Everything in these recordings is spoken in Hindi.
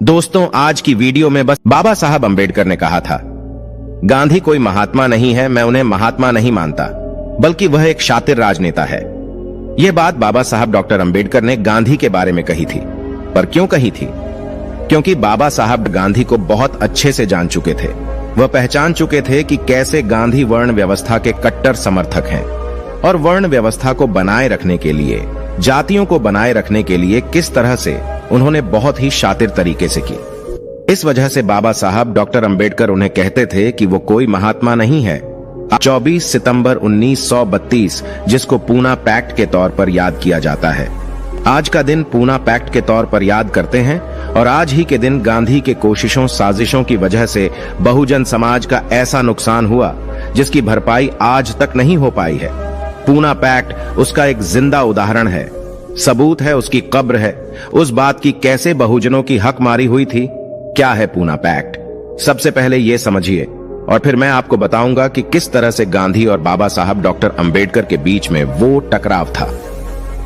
दोस्तों, आज की वीडियो में बस बाबा साहब अंबेडकर ने कहा था, गांधी कोई महात्मा नहीं है, मैं उन्हें महात्मा नहीं मानता, बल्कि वह एक शातिर राजनेता है। यह बात बाबा साहब डॉक्टर अंबेडकर ने गांधी के बारे में कही थी। पर क्यों कही थी? क्योंकि बाबा साहब गांधी को बहुत अच्छे से जान चुके थे। वह पहचान चुके थे कि कैसे गांधी वर्ण व्यवस्था के कट्टर समर्थक हैं और वर्ण व्यवस्था को बनाए रखने के लिए, जातियों को बनाए रखने के लिए किस तरह से उन्होंने बहुत ही शातिर तरीके से की। इस वजह से बाबा साहब डॉक्टर अंबेडकर उन्हें कहते थे कि वो कोई महात्मा नहीं है। 24 सितंबर 1932, जिसको पूना पैक्ट के तौर पर याद किया जाता है, आज का दिन पूना पैक्ट के तौर पर याद करते हैं। और आज ही के दिन गांधी के कोशिशों साजिशों की वजह से बहुजन समाज का ऐसा नुकसान हुआ जिसकी भरपाई आज तक नहीं हो पाई है। पूना पैक्ट उसका एक जिंदा उदाहरण है, सबूत है, उसकी कब्र है उस बात की कैसे बहुजनों की हक मारी हुई थी। क्या है पूना पैक्ट? सबसे पहले ये समझिए और फिर मैं आपको बताऊंगा कि किस तरह से गांधी और बाबा साहब डॉक्टर अंबेडकर के बीच में वो टकराव था।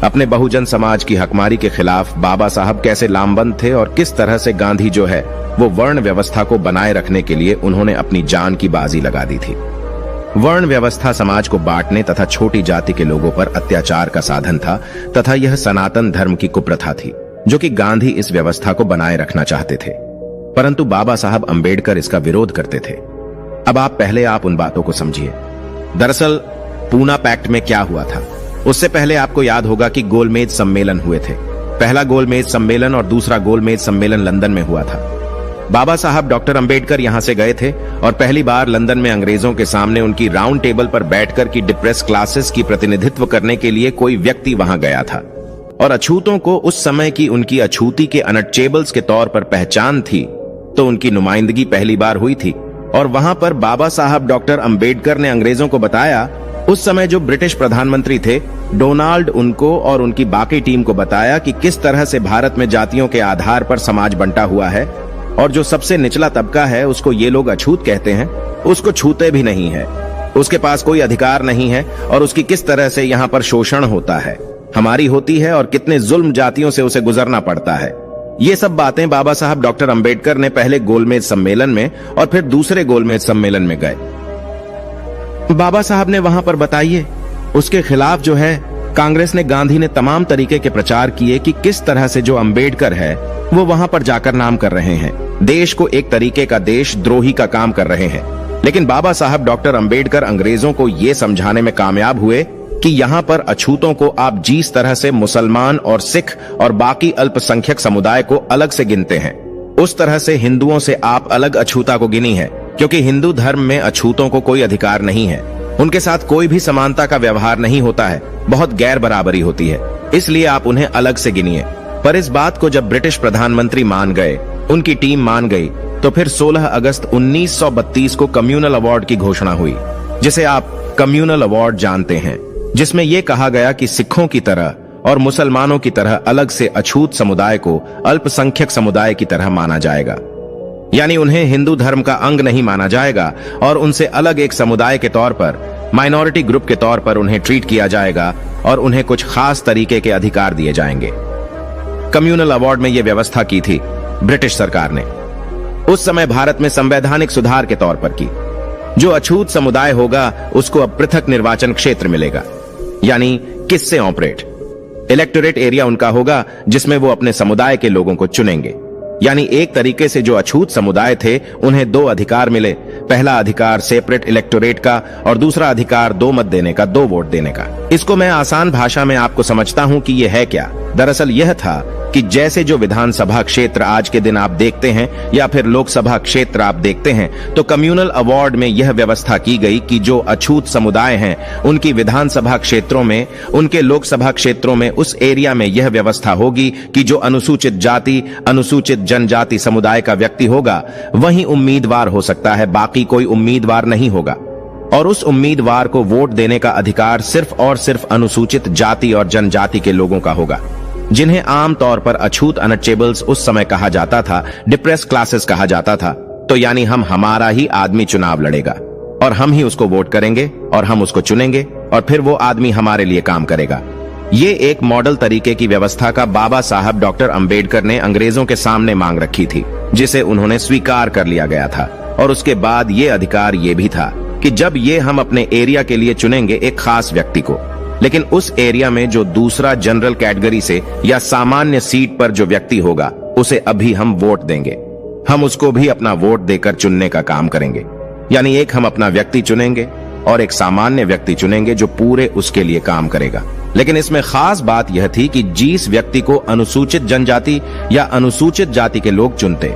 अपने बहुजन समाज की हकमारी के खिलाफ बाबा साहब कैसे लामबंद थे और किस तरह से गांधी जो है वो वर्ण व्यवस्था को बनाए रखने के लिए उन्होंने अपनी जान की बाजी लगा दी थी। वर्ण व्यवस्था समाज को बांटने तथा छोटी जाति के लोगों पर अत्याचार का साधन था तथा यह सनातन धर्म की कुप्रथा थी जो कि गांधी इस व्यवस्था को बनाए रखना चाहते थे, परंतु बाबा साहब अंबेडकर इसका विरोध करते थे। अब आप उन बातों को समझिए। दरअसल पूना पैक्ट में क्या हुआ था, उससे पहले आपको याद होगा कि गोलमेज सम्मेलन हुए थे। पहला गोलमेज सम्मेलन और दूसरा गोलमेज सम्मेलन लंदन में हुआ था। बाबा साहब डॉक्टर अंबेडकर यहां से गए थे और पहली बार लंदन में अंग्रेजों के सामने उनकी राउंड टेबल पर बैठकर की डिप्रेस क्लासेस की प्रतिनिधित्व करने के लिए कोई व्यक्ति वहां गया था और अछूतों को उस समय की उनकी अछूती के अनटचेबल्स के तौर पर पहचान थी, तो उनकी नुमाइंदगी पहली बार हुई थी। और वहां पर बाबा साहब डॉक्टर अंबेडकर ने अंग्रेजों को बताया, उस समय जो ब्रिटिश प्रधानमंत्री थे डोनाल्ड, उनको और उनकी बाकी टीम को बताया कि किस तरह से भारत में जातियों के आधार पर समाज बंटा हुआ है और जो सबसे निचला तबका है उसको ये लोग अछूत कहते हैं, उसको छूते भी नहीं है, उसके पास कोई अधिकार नहीं है और उसकी किस तरह से यहाँ पर शोषण होता है, हमारी होती है और कितने जुल्म जातियों से उसे गुजरना पड़ता है। ये सब बातें बाबा साहब डॉक्टर अंबेडकर ने पहले गोलमेज सम्मेलन में और फिर दूसरे गोलमेज सम्मेलन में गए बाबा साहब ने वहां पर बताइए। उसके खिलाफ जो है कांग्रेस ने, गांधी ने तमाम तरीके के प्रचार किए कि किस तरह से जो अंबेडकर है वो वहां पर जाकर नाम कर रहे हैं, देश को एक तरीके का देशद्रोही का काम कर रहे हैं। लेकिन बाबा साहब डॉक्टर अंबेडकर अंग्रेजों को ये समझाने में कामयाब हुए कि यहाँ पर अछूतों को आप जिस तरह से मुसलमान और सिख और बाकी अल्पसंख्यक समुदाय को अलग से गिनते हैं, उस तरह से हिंदुओं से आप अलग अछूता को गिनी है, क्योंकि हिंदू धर्म में अछूतों को कोई अधिकार नहीं है, उनके साथ कोई भी समानता का व्यवहार नहीं होता है, बहुत गैर बराबरी होती है, इसलिए आप उन्हें अलग से गिनिए। पर इस बात को जब ब्रिटिश प्रधानमंत्री मान गए, उनकी टीम मान गई, तो फिर 16 अगस्त 1932 को कम्युनल अवार्ड की घोषणा हुई, जिसे आप कम्युनल अवार्ड जानते हैं, जिसमें यह कहा गया कि सिखों की तरह और मुसलमानों की तरह अलग से अछूत समुदाय को अल्पसंख्यक समुदाय की तरह माना जाएगा, यानी उन्हें हिंदू धर्म का अंग नहीं माना जाएगा और उनसे अलग एक समुदाय के तौर पर, माइनॉरिटी ग्रुप के तौर पर उन्हें ट्रीट किया जाएगा और उन्हें कुछ खास तरीके के अधिकार दिए जाएंगे। कम्युनल अवार्ड में यह व्यवस्था की थी ब्रिटिश सरकार ने, उस समय भारत में संवैधानिक सुधार के तौर पर की। जो अछूत समुदाय होगा उसको अब पृथक निर्वाचन क्षेत्र मिलेगा, यानी किससे ऑपरेट, इलेक्टोरेट एरिया उनका होगा जिसमें वो अपने समुदाय के लोगों को चुनेंगे। यानी एक तरीके से जो अछूत समुदाय थे उन्हें 2 अधिकार मिले, पहला अधिकार सेपरेट इलेक्टोरेट का और दूसरा अधिकार 2 मत देने का, 2 वोट देने का। इसको मैं आसान भाषा में आपको समझता हूं कि यह है क्या। दरअसल यह था कि जैसे जो विधानसभा क्षेत्र आज के दिन आप देखते हैं या फिर लोकसभा क्षेत्र आप देखते हैं, तो कम्युनल अवार्ड में यह व्यवस्था की गई कि जो अछूत समुदाय हैं उनकी विधानसभा क्षेत्रों में, उनके लोकसभा क्षेत्रों में, उस एरिया में यह व्यवस्था होगी कि जो अनुसूचित जाति, अनुसूचित जनजाति समुदाय का व्यक्ति होगा वही उम्मीदवार हो सकता है, बाकी कोई उम्मीदवार नहीं होगा। और उस उम्मीदवार को वोट देने का अधिकार सिर्फ और सिर्फ अनुसूचित जाति और जनजाति के लोगों का होगा, जिन्हें आम तौर पर अछूत अनटचेबल्स उस समय कहा जाता था, डिप्रेस क्लासेस कहा जाता था। तो यानी हमारा ही आदमी चुनाव लड़ेगा और हम ही उसको वोट करेंगे और हम उसको चुनेंगे और फिर वो आदमी हमारे लिए काम करेगा। ये एक मॉडल तरीके की व्यवस्था का बाबा साहब डॉक्टर अंबेडकर ने अंग्रेजों के सामने मांग रखी थी, जिसे उन्होंने स्वीकार कर लिया गया था। और उसके बाद ये अधिकार ये भी था कि जब ये हम अपने एरिया के लिए चुनेंगे एक खास व्यक्ति को, लेकिन उस एरिया में जो दूसरा जनरल कैटेगरी से या सामान्य सीट पर जो व्यक्ति होगा उसे अभी हम वोट देंगे। हम उसको भी अपना वोट देकर चुनने का काम करेंगे। यानी एक हम अपना व्यक्ति चुनेंगे और एक सामान्य व्यक्ति चुनेंगे जो पूरे उसके लिए काम करेगा। लेकिन इसमें खास बात यह थी कि जिस व्यक्ति को अनुसूचित जनजाति या अनुसूचित जाति के लोग चुनते,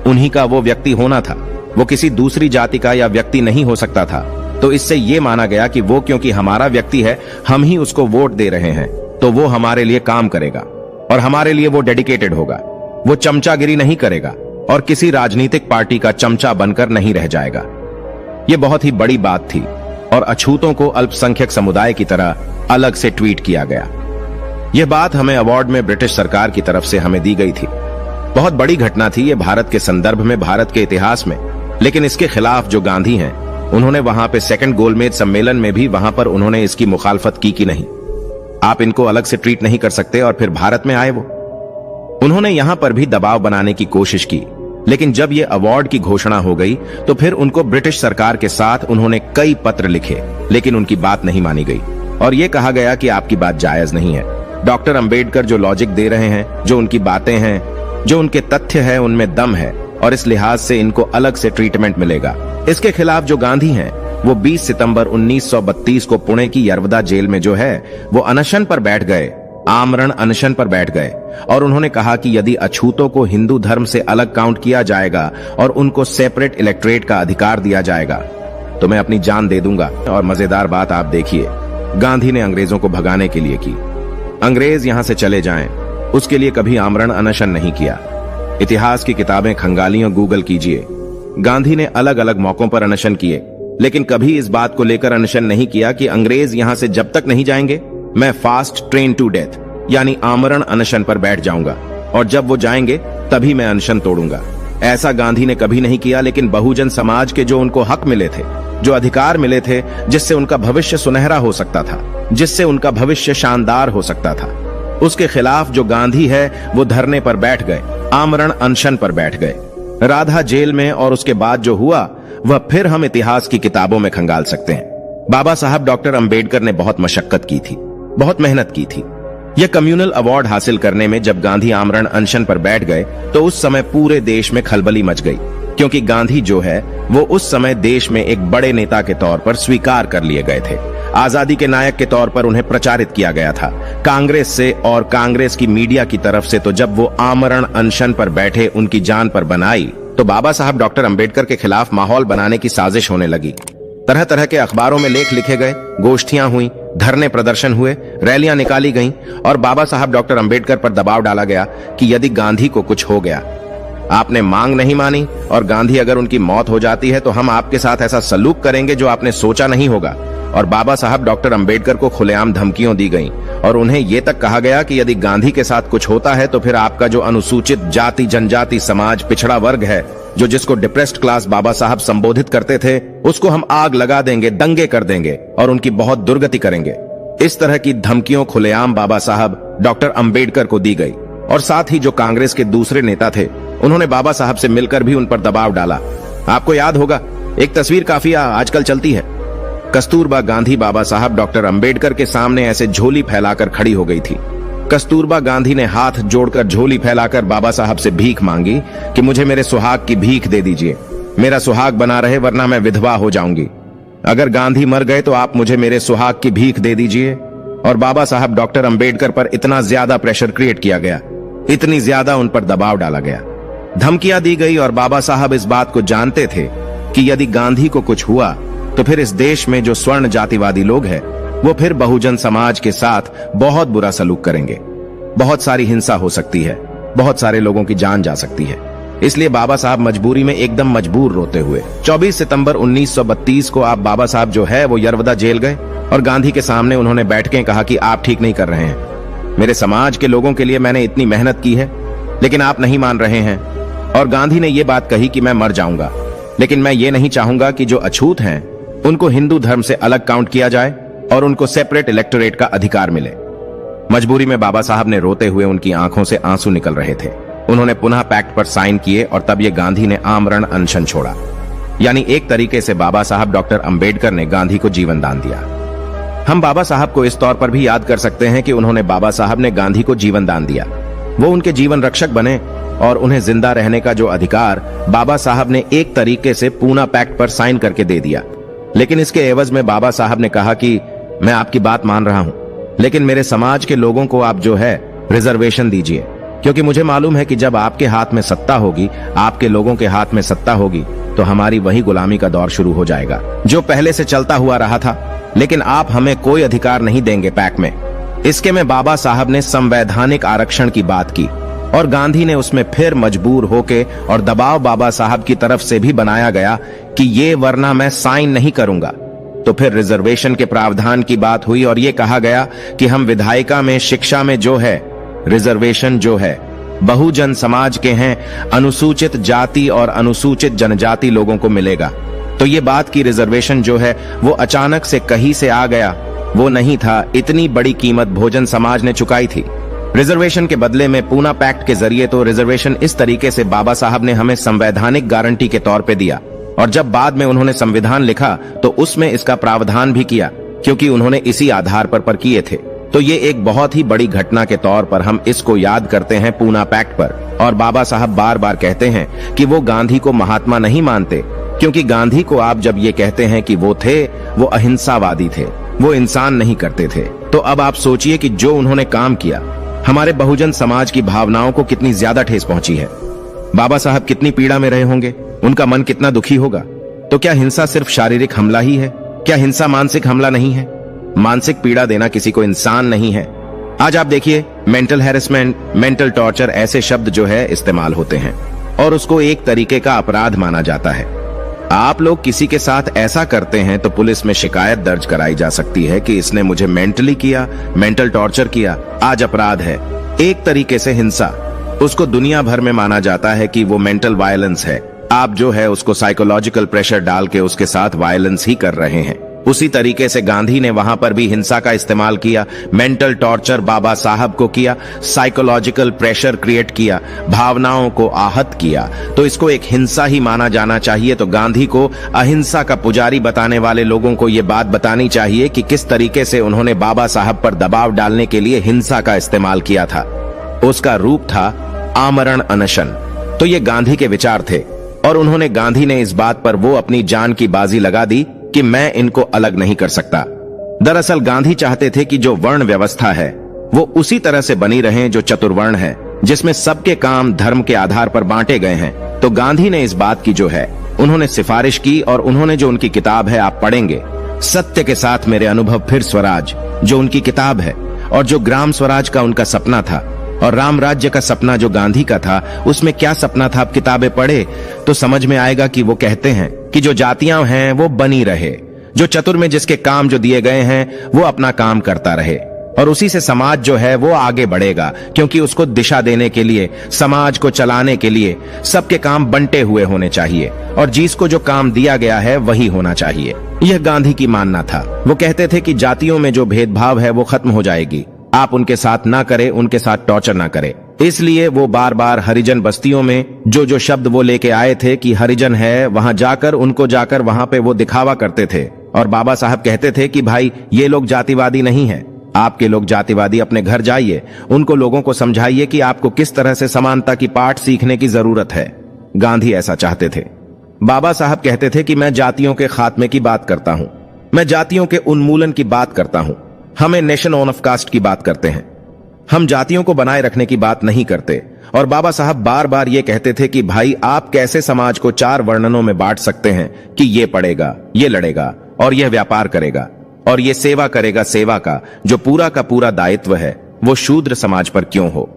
उन्हीं का वो व्यक्ति होना था। वो किसी दूसरी जाति का या व्यक्ति नहीं हो सकता था। तो इससे ये माना गया कि वो क्योंकि हमारा व्यक्ति है, हम ही उसको वोट दे रहे हैं, तो वो हमारे लिए काम करेगा और हमारे लिए वो डेडिकेटेड होगा। वो चमचागिरी नहीं करेगा और किसी राजनीतिक पार्टी का चमचा बनकर नहीं रह जाएगा। ये बहुत ही बड़ी बात थी और अछूतों को अल्पसंख्यक समुदाय की तरह अलग से ट्वीट किया गया। यह बात हमें अवार्ड में ब्रिटिश सरकार की तरफ से हमें दी गई थी। बहुत बड़ी घटना थी ये भारत के संदर्भ में, भारत के इतिहास में। लेकिन इसके खिलाफ जो गांधी हैं, उन्होंने वहां पे सेकंड गोलमेज सम्मेलन में भी वहां पर उन्होंने इसकी मुखालफत की कि नहीं, आप इनको अलग से ट्रीट नहीं कर सकते, और फिर भारत में आए वो। उन्होंने यहां पर भी दबाव बनाने की कोशिश की। लेकिन जब ये अवार्ड की घोषणा हो गई तो फिर उनको ब्रिटिश सरकार के साथ उन्होंने कई पत्र लिखे, लेकिन उनकी बात नहीं मानी गई और ये कहा गया कि आपकी बात जायज नहीं है। डॉक्टर अंबेडकर जो लॉजिक दे रहे हैं, जो उनकी बातें हैं, जो उनके तथ्य है, उनमें दम है और इस लिहाज से इनको अलग से ट्रीटमेंट मिलेगा। इसके खिलाफ जो गांधी हैं, वो 20 सितंबर 1932 को पुणे की यरवदा जेल में जो है वो अनशन पर बैठ गए, आमरण अनशन पर बैठ गए और उन्होंने कहा कि यदि अछूतों को हिंदू धर्म से अलग काउंट किया जाएगा और उनको सेपरेट इलेक्टोरेट का अधिकार दिया जाएगा तो मैं अपनी जान दे दूंगा। और मजेदार बात आप देखिए, गांधी ने अंग्रेजों को भगाने के लिए की। अंग्रेज यहां से चले जाएं, उसके लिए कभी आमरण अनशन नहीं किया। इतिहास की किताबें खंगाली और गूगल कीजिए, गांधी ने अलग अलग मौकों पर अनशन किए, लेकिन कभी इस बात को लेकर अनशन नहीं किया कि अंग्रेज यहां से जब तक नहीं जाएंगे मैं फास्ट ट्रेन टू डेथ यानी आमरण अनशन पर बैठ जाऊंगा और जब वो जाएंगे तभी मैं अनशन तोड़ूंगा। ऐसा गांधी ने कभी नहीं किया। लेकिन बहुजन समाज के जो उनको हक मिले थे, जो अधिकार मिले थे, जिससे उनका भविष्य सुनहरा हो सकता था, जिससे उनका भविष्य शानदार हो सकता था, उसके खिलाफ जो गांधी है वो धरने पर बैठ गए, आमरण अनशन पर बैठ गए, राधा जेल में। और उसके बाद जो हुआ वह फिर हम इतिहास की किताबों में खंगाल सकते हैं। बाबा साहब डॉक्टर अंबेडकर ने बहुत मशक्कत की थी, बहुत मेहनत की थी। यह कम्युनल अवार्ड हासिल करने में जब गांधी आमरण अनशन पर बैठ गए तो उस समय पूरे देश में खलबली मच गई, क्योंकि गांधी जो है वो उस समय देश में एक बड़े नेता के तौर पर स्वीकार कर लिए गए थे। आजादी के नायक के तौर पर उन्हें प्रचारित किया गया था कांग्रेस से और कांग्रेस की मीडिया की तरफ से। तो जब वो आमरण अनशन पर बैठे, उनकी जान पर बनाई, तो बाबा साहब डॉक्टर अंबेडकर के खिलाफ माहौल बनाने की साजिश होने लगी। तरह तरह के अखबारों में लेख लिखे गए, गोष्ठियां हुई, धरने प्रदर्शन हुए, रैलियां निकाली गईं और बाबा साहब डॉक्टर अंबेडकर पर दबाव डाला गया कि यदि गांधी को कुछ हो गया, आपने मांग नहीं मानी और गांधी अगर उनकी मौत हो जाती है तो हम आपके साथ ऐसा सलूक करेंगे जो आपने सोचा नहीं होगा। और बाबा साहब डॉक्टर अंबेडकर को खुलेआम धमकियों दी गईं और उन्हें यह तक कहा गया कि यदि गांधी के साथ कुछ होता है तो फिर आपका जो अनुसूचित जाति, जनजाति, समाज, पिछड़ा वर्ग है, जो जिसको डिप्रेस्ड क्लास बाबा साहब संबोधित करते थे, उसको हम आग लगा देंगे, दंगे कर देंगे और उनकी बहुत दुर्गति करेंगे। इस तरह की धमकियों खुलेआम बाबा साहब डॉक्टर अंबेडकर को दी गई। और साथ ही जो कांग्रेस के दूसरे नेता थे, उन्होंने बाबा साहब से मिलकर भी उन पर दबाव डाला। आपको याद होगा, एक तस्वीर काफी आजकल चलती है, कस्तूरबा गांधी बाबा साहब डॉक्टर अंबेडकर के सामने ऐसे झोली फैलाकर खड़ी हो गई थी। कस्तूरबा गांधी ने हाथ जोड़कर झोली फैलाकर बाबा साहब से भीख मांगी कि मुझे मेरे सुहाग की भीख दे दीजिए, मेरा सुहाग बना रहे वरना मैं विधवा हो जाऊंगी। अगर गांधी मर गए तो आप मुझे मेरे सुहाग की भीख दे दीजिए। और बाबा साहब डॉक्टर अंबेडकर पर इतना ज्यादा प्रेशर क्रिएट किया गया, इतनी ज्यादा उन पर दबाव डाला गया, धमकियां दी गई। और बाबा साहब इस बात को जानते थे कि यदि गांधी को कुछ हुआ तो फिर इस देश में जो स्वर्ण जातिवादी लोग हैं वो फिर बहुजन समाज के साथ बहुत बुरा सलूक करेंगे, बहुत सारी हिंसा हो सकती है, बहुत सारे लोगों की जान जा सकती है। इसलिए बाबा साहब मजबूरी में एकदम मजबूर रोते हुए 24 सितंबर 1932 को आप बाबा साहब जो है वो यरवदा जेल गए और गांधी के सामने उन्होंने बैठ के कहा कि आप ठीक नहीं कर रहे हैं, मेरे समाज के लोगों के लिए मैंने इतनी मेहनत की है लेकिन आप नहीं मान रहे हैं। और गांधी ने यह बात कही कि मैं मर जाऊंगा लेकिन मैं ये नहीं चाहूंगा कि जो अछूत हैं उनको हिंदू धर्म से अलग काउंट किया जाए और उनको सेपरेट इलेक्टोरेट का अधिकार मिले। मजबूरी में बाबा साहब ने रोते हुए उनकी आंखों से आंसू निकल रहे थे। उन्होंने पुनः पैक्ट पर साइन किए और तब ये गांधी ने आमरण अनशन छोड़ा। यानी एक तरीके से बाबा साहब डॉक्टर अंबेडकर ने गांधी को जीवन दान दिया। हम बाबा साहब को इस तौर पर भी याद कर सकते हैं कि उन्होंने बाबा साहब ने गांधी को जीवन दान दिया। वो उनके जीवन रक्षक बने और उन्हें जिंदा रहने का जो अधिकार बाबा साहब ने एक तरीके से पूना पैक्ट पर साइन करके दे दिया। लेकिन इसके एवज में बाबा साहब ने कहा कि मैं आपकी बात मान रहा हूं, लेकिन मेरे समाज के लोगों को आप जो है रिजर्वेशन दीजिए, क्योंकि मुझे मालूम है कि जब आपके हाथ में सत्ता होगी, आपके लोगों के हाथ में सत्ता होगी, तो हमारी वही गुलामी का दौर शुरू हो जाएगा जो पहले से चलता हुआ रहा था। लेकिन आप हमें कोई अधिकार नहीं देंगे पैक्ट में। इसके में बाबा साहब ने संवैधानिक आरक्षण की बात की और गांधी ने उसमें फिर मजबूर होके और दबाव बाबा साहब की तरफ से भी बनाया गया कि ये वरना मैं साइन नहीं करूंगा। तो फिर रिजर्वेशन के प्रावधान की बात हुई और ये कहा गया कि हम विधायिका में, शिक्षा में जो है रिजर्वेशन जो है बहुजन समाज के हैं, अनुसूचित जाति और अनुसूचित जनजाति लोगों को मिलेगा। तो ये बात की रिजर्वेशन जो है वो अचानक से कहीं से आ गया, वो नहीं था। इतनी बड़ी कीमत बहुजन समाज ने चुकाई थी रिजर्वेशन के बदले में। पूना पैक्ट के जरिए तो रिजर्वेशन इस तरीके से बाबा साहब ने हमें संवैधानिक गारंटी के तौर पे दिया, और जब बाद में उन्होंने संविधान लिखा तो उसमें इसका प्रावधान भी किया, क्योंकि उन्होंने इसी आधार पर किए थे। तो ये एक बहुत ही बड़ी घटना के तौर पर हम इसको याद करते हैं पूना पैक्ट पर। और बाबा साहब बार बार कहते हैं कि वो गांधी को महात्मा नहीं मानते, क्योंकि गांधी को आप जब ये कहते हैं कि वो थे, वो अहिंसावादी थे, वो इंसान नहीं करते थे। तो अब आप सोचिए कि जो उन्होंने काम किया, हमारे बहुजन समाज की भावनाओं को कितनी ज्यादा ठेस पहुंची है। बाबा साहब कितनी पीड़ा में रहे होंगे, उनका मन कितना दुखी होगा। तो क्या हिंसा सिर्फ शारीरिक हमला ही है? क्या हिंसा मानसिक हमला नहीं है? मानसिक पीड़ा देना किसी को इंसान नहीं है। आज आप देखिए, मेंटल हैरेसमेंट, मेंटल टॉर्चर ऐसे शब्द जो है इस्तेमाल होते हैं और उसको एक तरीके का अपराध माना जाता है। आप लोग किसी के साथ ऐसा करते हैं तो पुलिस में शिकायत दर्ज कराई जा सकती है कि इसने मुझे मेंटली किया, मेंटल टॉर्चर किया। आज अपराध है, एक तरीके से हिंसा। उसको दुनिया भर में माना जाता है कि वो मेंटल वायलेंस है। आप जो है उसको साइकोलॉजिकल प्रेशर डाल के उसके साथ वायलेंस ही कर रहे हैं। उसी तरीके से गांधी ने वहां पर भी हिंसा का इस्तेमाल किया, मेंटल टॉर्चर बाबा साहब को किया, साइकोलॉजिकल प्रेशर क्रिएट किया, भावनाओं को आहत किया। तो इसको एक हिंसा ही माना जाना चाहिए। तो गांधी को अहिंसा का पुजारी बताने वाले लोगों को ये बात बतानी चाहिए कि किस तरीके से उन्होंने बाबा साहब पर दबाव डालने के लिए हिंसा का इस्तेमाल किया था। उसका रूप था आमरण अनशन। तो ये गांधी के विचार थे और उन्होंने गांधी ने इस बात पर वो अपनी जान की बाजी लगा दी कि मैं इनको अलग नहीं कर सकता। दरअसल गांधी चाहते थे कि जो वर्ण व्यवस्था है वो उसी तरह से बनी रहे जो चतुर्वर्ण है, जिसमें सबके काम धर्म के आधार पर बांटे गए हैं। तो गांधी ने इस बात की जो है उन्होंने सिफारिश की और उन्होंने जो उनकी किताब है, आप पढ़ेंगे, सत्य के साथ मेरे अनुभव फिर स्वराज, जो उनकी किताब है, और जो ग्राम स्वराज का उनका सपना था और राम राज्य का सपना जो गांधी का था, उसमें क्या सपना था आप किताबें पढ़े तो समझ में आएगा कि वो कहते हैं कि जो जातियां हैं वो बनी रहे, जो चतुर में जिसके काम जो दिए गए हैं वो अपना काम करता रहे, और उसी से समाज जो है वो आगे बढ़ेगा, क्योंकि उसको दिशा देने के लिए, समाज को चलाने के लिए सबके काम बंटे हुए होने चाहिए और जिसको जो काम दिया गया है वही होना चाहिए। यह गांधी की मानना था। वो कहते थे कि जातियों में जो भेदभाव है वो खत्म हो जाएगी, आप उनके साथ ना करें, उनके साथ टॉर्चर ना करें। इसलिए वो बार बार हरिजन बस्तियों में जो शब्द वो लेके आए थे कि हरिजन है, वहां जाकर उनको जाकर वहां पे वो दिखावा करते थे। और बाबा साहब कहते थे कि भाई ये लोग जातिवादी नहीं है, आपके लोग जातिवादी, अपने घर जाइए, उनको लोगों को समझाइए कि आपको किस तरह से समानता की पाठ सीखने की जरूरत है। गांधी ऐसा चाहते थे। बाबा साहब कहते थे कि मैं जातियों के खात्मे की बात करता हूं, मैं जातियों के उन्मूलन की बात करता हूं। हमें नेशन ऑफ कास्ट की बात करते हैं, हम जातियों को बनाए रखने की बात नहीं करते। और बाबा साहब बार बार ये कहते थे कि भाई आप कैसे समाज को 4 वर्णनों में बांट सकते हैं कि ये पढ़ेगा, ये लड़ेगा और यह व्यापार करेगा और ये सेवा करेगा। सेवा का जो पूरा का पूरा दायित्व है वो शूद्र समाज पर क्यों हो?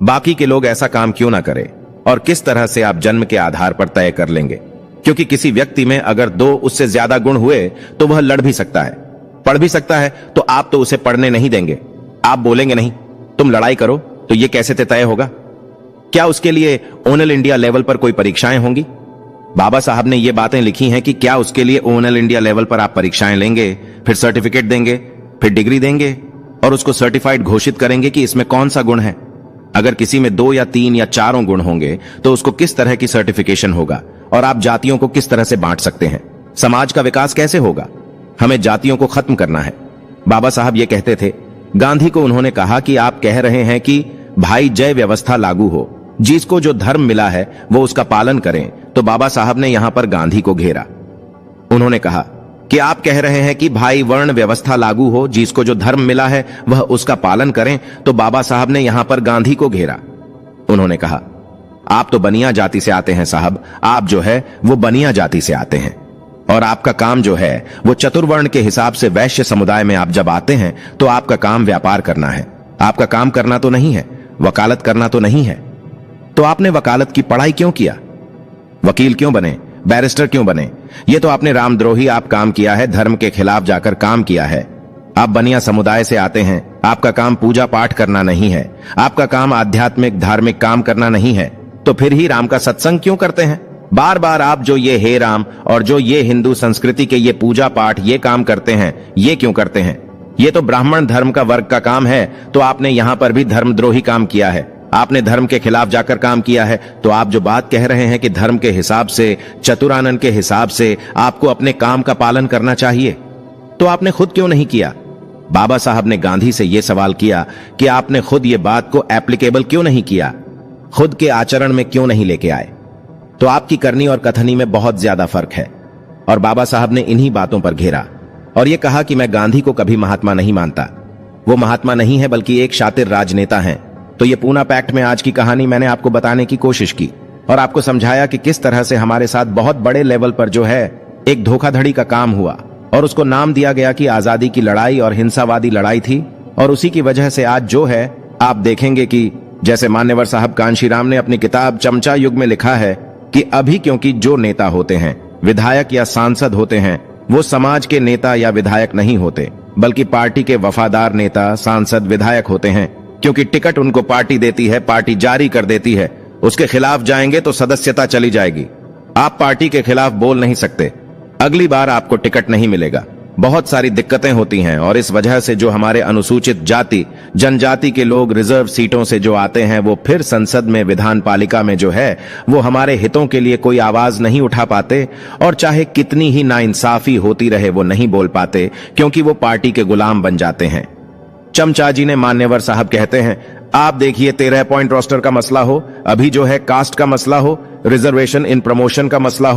बाकी के लोग ऐसा काम क्यों ना करें? और किस तरह से आप जन्म के आधार पर तय कर लेंगे? क्योंकि किसी व्यक्ति में अगर 2 उससे ज्यादा गुण हुए तो वह लड़ भी सकता है, पढ़ भी सकता है, तो आप तो उसे पढ़ने नहीं देंगे। आप बोलेंगे नहीं तुम लड़ाई करो, तो ये कैसे तय होगा? क्या उसके लिए ऑल इंडिया लेवल पर कोई परीक्षाएं होंगी? बाबा साहब ने ये बातें लिखी हैं कि क्या उसके लिए ऑल इंडिया लेवल पर आप परीक्षाएं लेंगे, फिर सर्टिफिकेट देंगे, फिर डिग्री देंगे? और उसको सर्टिफाइड घोषित करेंगे कि इसमें कौन सा गुण है। अगर किसी में 2 या 3 या 4 गुण होंगे तो उसको किस तरह की सर्टिफिकेशन होगा और आप जातियों को किस तरह से बांट सकते हैं। समाज का विकास कैसे होगा। हमें जातियों को खत्म करना है। बाबा साहब ये कहते थे। गांधी को उन्होंने कहा कि आप कह रहे हैं कि भाई जय व्यवस्था लागू हो, जिसको जो धर्म मिला है वो उसका पालन करें। तो बाबा साहब ने यहां पर गांधी को घेरा। उन्होंने कहा कि आप कह रहे हैं कि भाई वर्ण व्यवस्था लागू हो, जिसको जो धर्म मिला है वह उसका पालन करें। तो बाबा साहब ने यहां पर गांधी को घेरा। उन्होंने कहा आप तो बनिया जाति से आते हैं साहब, आप जो है वो बनिया जाति से आते हैं और आपका काम जो है वो चतुर्वर्ण के हिसाब से वैश्य समुदाय में आप जब आते हैं तो आपका काम व्यापार करना है। आपका काम करना तो नहीं है, वकालत करना तो नहीं है। तो आपने वकालत की पढ़ाई क्यों किया, वकील क्यों बने, बैरिस्टर क्यों बने। ये तो आपने रामद्रोही आप काम किया है, धर्म के खिलाफ जाकर काम किया है। आप बनिया समुदाय से आते हैं, आपका काम पूजा पाठ करना नहीं है, आपका काम आध्यात्मिक धार्मिक काम करना नहीं है। तो फिर ही राम का सत्संग क्यों करते हैं। बार बार आप जो ये हे राम और जो ये हिंदू संस्कृति के ये पूजा पाठ ये काम करते हैं, ये क्यों करते हैं। ये तो ब्राह्मण धर्म का वर्ग का काम है। तो आपने यहां पर भी धर्मद्रोही काम किया है, आपने धर्म के खिलाफ जाकर काम किया है। तो आप जो बात कह रहे हैं कि धर्म के हिसाब से, चतुरानन के हिसाब से आपको अपने काम का पालन करना चाहिए, तो आपने खुद क्यों नहीं किया। बाबा साहब ने गांधी से यह सवाल किया कि आपने खुद ये बात को एप्लीकेबल क्यों नहीं किया, खुद के आचरण में क्यों नहीं लेके आए। तो आपकी करनी और कथनी में बहुत ज्यादा फर्क है। और बाबा साहब ने इन्हीं बातों पर घेरा और यह कहा कि मैं गांधी को कभी महात्मा नहीं मानता। वो महात्मा नहीं है बल्कि एक शातिर राजनेता हैं। तो ये पूना पैक्ट में आज की कहानी मैंने आपको बताने की कोशिश की और आपको समझाया कि किस तरह से हमारे साथ बहुत बड़े लेवल पर जो है एक धोखाधड़ी का काम हुआ और उसको नाम दिया गया कि आजादी की लड़ाई और हिंसावादी लड़ाई थी। और उसी की वजह से आज जो है आप देखेंगे कि जैसे मान्यवर साहब कांशीराम ने अपनी किताब चमचा युग में लिखा है कि अभी क्योंकि जो नेता होते हैं, विधायक या सांसद होते हैं, वो समाज के नेता या विधायक नहीं होते बल्कि पार्टी के वफादार नेता सांसद विधायक होते हैं। क्योंकि टिकट उनको पार्टी देती है, पार्टी जारी कर देती है। उसके खिलाफ जाएंगे तो सदस्यता चली जाएगी। आप पार्टी के खिलाफ बोल नहीं सकते, अगली बार आपको टिकट नहीं मिलेगा। बहुत सारी दिक्कतें होती हैं और इस वजह से जो हमारे अनुसूचित जाति जनजाति के लोग रिजर्व सीटों से जो आते हैं वो फिर संसद में विधान पालिका में जो है वो हमारे हितों के लिए कोई आवाज नहीं उठा पाते और चाहे कितनी ही नाइंसाफी होती रहे वो नहीं बोल पाते क्योंकि वो पार्टी के गुलाम बन जाते हैं। चमचा जी ने मान्यवर साहब कहते हैं आप देखिए 13 पॉइंट रोस्टर का मसला हो, अभी जो है कास्ट का मसला हो, रिजर्वेशन इन प्रमोशन का मसला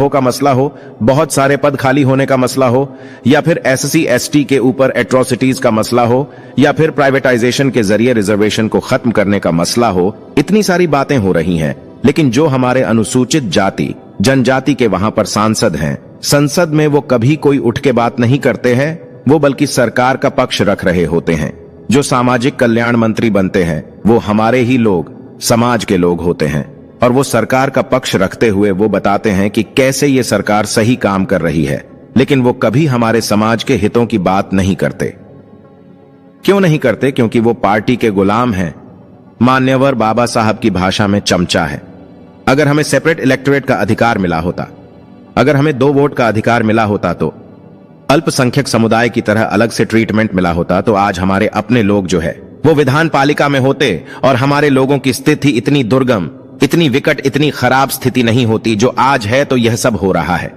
हो, बहुत सारे पद खाली होने का मसला हो, या फिर एससी एसटी के ऊपर एट्रोसिटीज का मसला हो, या फिर प्राइवेटाइजेशन के जरिए रिजर्वेशन को खत्म करने का मसला हो। इतनी सारी बातें हो रही हैं, लेकिन जो हमारे अनुसूचित जाति जनजाति के वहां पर सांसद हैं, संसद में वो कभी कोई उठ के बात नहीं करते हैं, वो बल्कि सरकार का पक्ष रख रहे होते हैं। जो सामाजिक कल्याण मंत्री बनते हैं वो हमारे ही लोग, समाज के लोग होते हैं और वो सरकार का पक्ष रखते हुए वो बताते हैं कि कैसे ये सरकार सही काम कर रही है, लेकिन वो कभी हमारे समाज के हितों की बात नहीं करते। क्यों नहीं करते? क्योंकि वो पार्टी के गुलाम हैं। मान्यवर बाबा साहब की भाषा में चमचा है। अगर हमें सेपरेट इलेक्टोरेट का अधिकार मिला होता, अगर हमें 2 वोट का अधिकार मिला होता, तो अल्पसंख्यक समुदाय की तरह अलग से ट्रीटमेंट मिला होता, तो आज हमारे अपने लोग जो है वो विधान पालिका में होते और हमारे लोगों की स्थिति इतनी दुर्गम, इतनी विकट, इतनी खराब स्थिति नहीं होती जो आज है। तो यह सब हो रहा है।